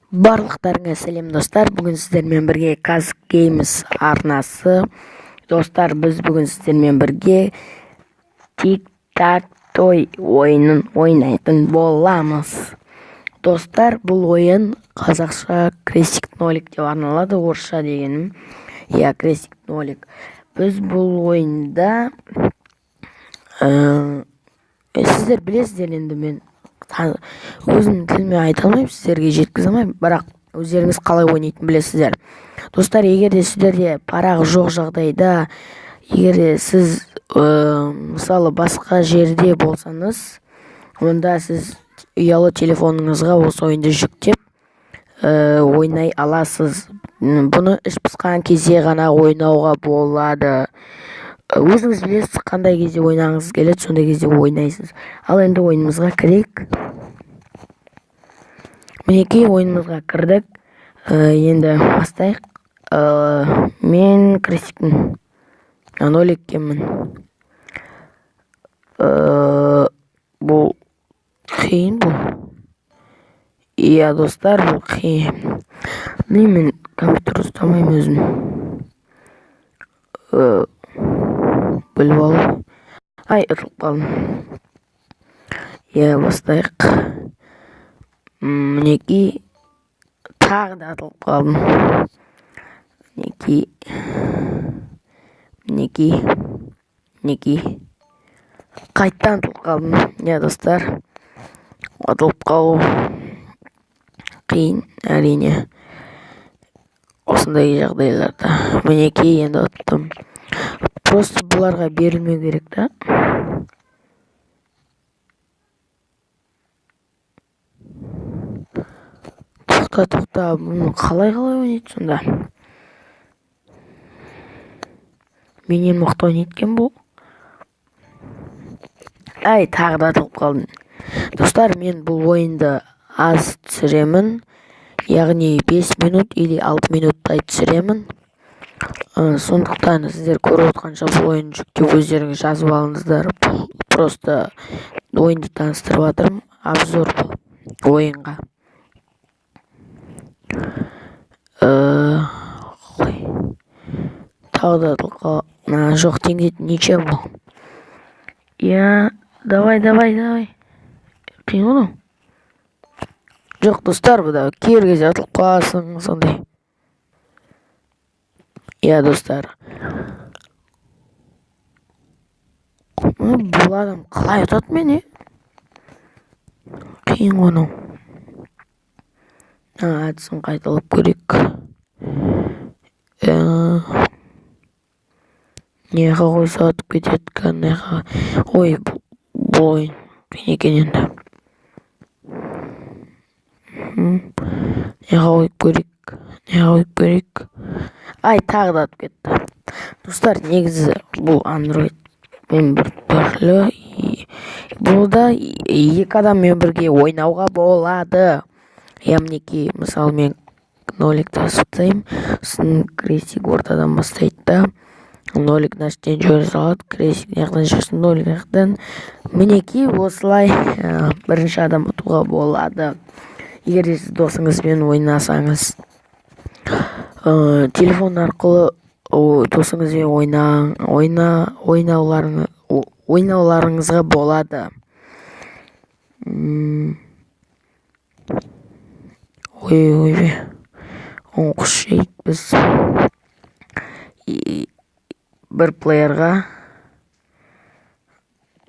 Барлықтарыңа сәлем достар. Бүгін сіздермен бірге көреміз арнасы. Достар, біз бүгін сіздермен бірге Tic Tac Toe ойынын ойнайтын боламыз. Достар, бұл ойын қазақша крестик нолик деп арналады, орысша дегенім. Крестик нолик. Біз бұл ойында сіздер білесіздер, енді мен өзім тіліме айта алмаймын, сіздерге жеткізе алмаймын, бірақ өздеріңіз қалай ойнайтынын білесіздер. Достар, егер де сіздерде парақ жоқ жағдайда, егер де сіз мысалы басқа жерде болсаңыз, онда сіз ұялы телефоныңызға осы ойынды жүктеп ойнай аласыз. Бұны іш пысқан кезде ғана ойнауға болады. Өзіңіз білесіз, қандай кезде ойнағыңыз келеді, сондай кезде ойнайсыз. Ал енді ойынымызға кірейік. Мінекей, ойынымызға кірдік. Енді бастайық. Мен крестиктің ноликкемін. Бұл қиын бұл. Достар, бұл қиын. Мен компьютер ұстамаймын өзім. Біліп алу. Ұтылып қалдым. Бастайық. Мінекей, тағы да ұтылып қалдым. Мінекей. Қайттан ұтылып қалдым. Достар, ұтылып қалу қиын, әрине. Осындай жағдайларда. Мінекей, енді ұттым. Просто бұларға берілмеу керек та. Тоқта, бұны қалай ойнайды сонда? Менен мықты ойнайды екен бұл. Тағы да ұтылып қалдым. Достар, мен бұл ойынды аз түсіремін. Яғни 5 минут или 6 минуттай түсіремін. Сондықтан сіздер көріп отқанша бұл ойын жүктеп өздеріңіз жазып алыңыздар. Просто ойынды таныстырып жатырмын. Обзор ойынға. Тағы да жоқ, теңдетін неше бұл. Давай. Қиын ғой. Жоқ, достар, бұда кейбір кезде ұтылып қаласың, сондай. Достар. Бұл адам қалай ұтады мені? Қиын ғой. Әдісін қайталап көрейік. Неға қойса атып кетеді қан, неға. Бұл ойын қиын екен енді. Неға қойып көрейік. Тағы да атып кетті. Достар, негізі бұл андроид мен бір түрлі. Бұлда екі адаммен бірге ойнауға болады. Мінекей, мысалы мен ноликті асықтаймын. Сосын крестик ортадан бастайды да. Нолик наштен жөре салады. Крестик неғдан жүрсін, нолик неғдан. Мінекей, осылай бірінші адам ұтуға болады. Егер де сіз досыңызбен ойнасаңыз, телефон арқылы досыңызбен ойнауларыңызға болады. Құс жейді біз. Бір плеерға.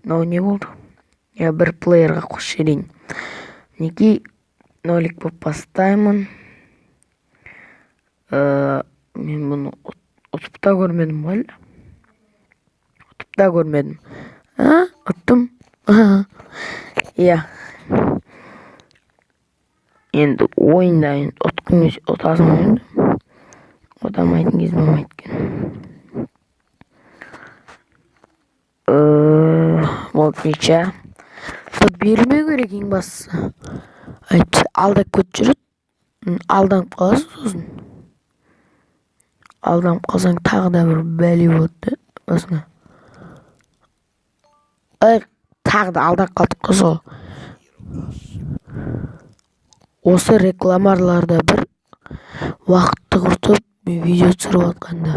Не болды? Бір плеерға құс жейін. Мінекей, нолик болып бастаймын. Мен бұны ұтып та көрмедім ғой. Ұттым. Енді ойында ұтасың енді. Ұтамайтын кез болмайды екен. Болды, нече. Берілмеу керек ең бастысы. Алдап көт жүреді. Алданып қаласыз сосын. Алданып қалсаң тағы да бір бәле болды басына. Тағы да алдап қалдық қой сол. осы рекламаларда бір уақытты құртып видео түсіріп жатқанда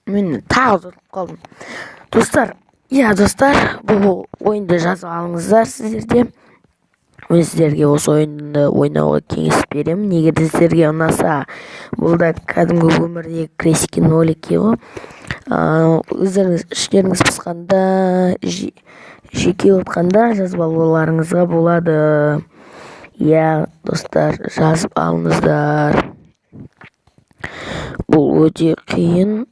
мен тағы ұмытып қалдым. Достар, бұл ойынды жазып алыңыздар сіздерде. Мен сіздерге осы ойынды ойнауға кеңес беремін. Егер сіздерге ұнаса, бұл да кәдімгі өмірдегі крестикин ролики ғой. Өздеріңіз іштеріңіз пысқанда, жеке отқанда жазып алуларыңызға болады. Достар, жазып алыңыздар. Бұл өте қиын.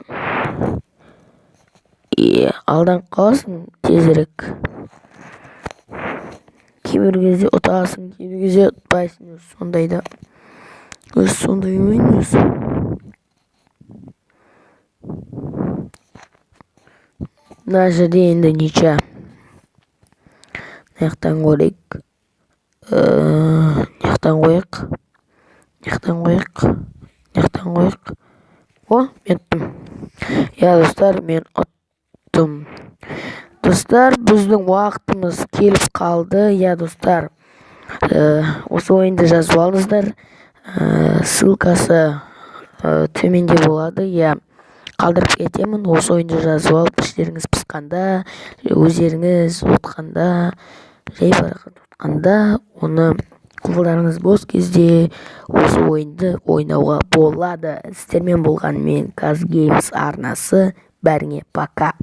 Алданып қаласың тезірек. Кейбір кезде ұтасың, кейбір кезде ұтпайсың. Сондайда. Сондай ойын өзі. Мына жерде енді нича. Наяқтан қойық. О, мен ұттым. Достар, мен ұттым. Достар, біздің уақытымыз келіп қалды. Достар, осы ойынды жазып алыңыздар. Ссылкасы төменде болады. Қалдырып кетемін. Осы ойынды жазып алып, іштеріңіз пысқанда, өздеріңіз отқанда, жай барақат отқанда, оны қолдарыңыз бос кезде осы ойынды ойнауға болады. Сіздермен болған мен Казгеймс арнасы. Бәріңе пока.